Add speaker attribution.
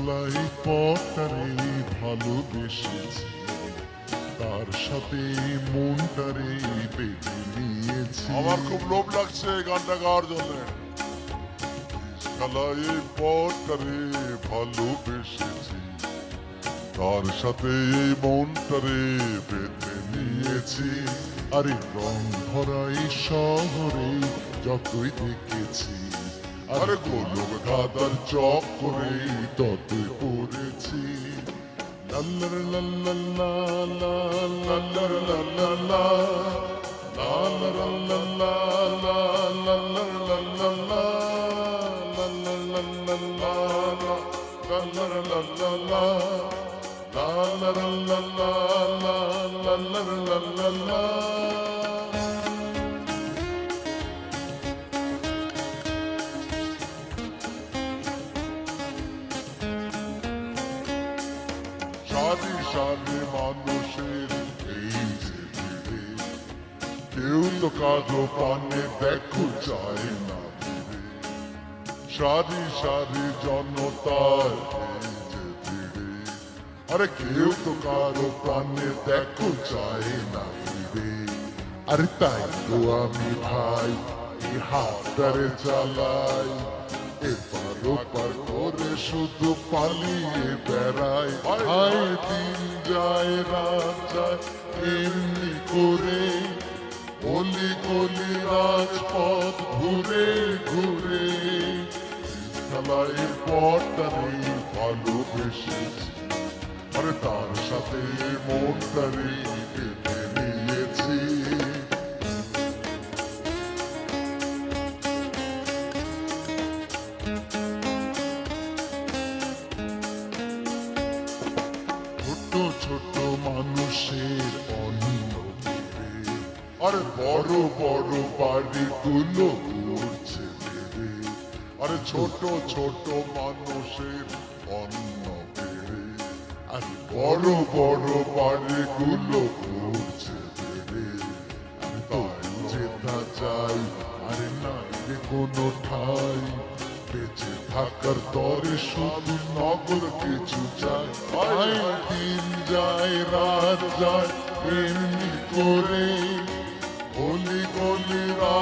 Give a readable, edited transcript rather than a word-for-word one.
Speaker 1: শালাই পথটারে ভালোবেসেছি, তার সাথে মনটারে বেঁধে নিয়েছি।
Speaker 2: আমার খুব লোভ লাগছে এই গানটা গাওয়ার জন্য।
Speaker 1: শালাই পথটারে ভালোবেসেছি, তার সাথে মনটারে বেঁধে নিয়েছি। আরে রং ভরা এই শহরে যতই দেখেছি, আরে গোলক ধাঁধার চক্করে ততই পড়েছি। লাল্লার লাল্লাল্লা, লাল্লার লাল্লাল্লা, লাল্লার লাল্লাল্লা, লাল্লার লাল্লাল্লা, লাল্লার লাল্লাল্লা, লাল্লার লাল্লাল্লা, লাল্লার লাল্লাল্লা, লাল্লার লাল্লাল্লা। সারি সারি মানুষের এই যে ভিড়ে, কেউ তো কাজো পানে দেখো চায় না ফিরে। সারি সারি জনতার এই যে ভিড়ে, আরে কেউ তো কারো প্রাণে দেখো চায় না ফিরে। আরে তাই তো আমি ভাই এই হাতটারে চালাই, এপার ওপার করে শুধু পালিয়ে বেড়াই। ভাই দিন যায় রাত যায় এমনি করে, গলি গলি রাজপথ ঘুরে ঘুরে। শালাইয়ের পথটারে ভালোবেসেছি, আরে তার সাথে মনটারে বেঁধে নিয়েছি। ছোট ছোট মানুষের অন্য পেরে, আরে বড় বড় বাড়িগুলো ঘুরছে ভেবে। আরে ছোট ছোট মানুষের অন্য পেরে, আরে বড় বড় বাড়িগুলো ঘুরছে ভেবে। আরে তাই যেটা চাই, আরে নাই রে কোনো ঠাই, বেঁচে থাকার তরে শুধু নগর কিছু চাই। আই দিন যায় রাত যায় এমনি করে, গলি গলি রাত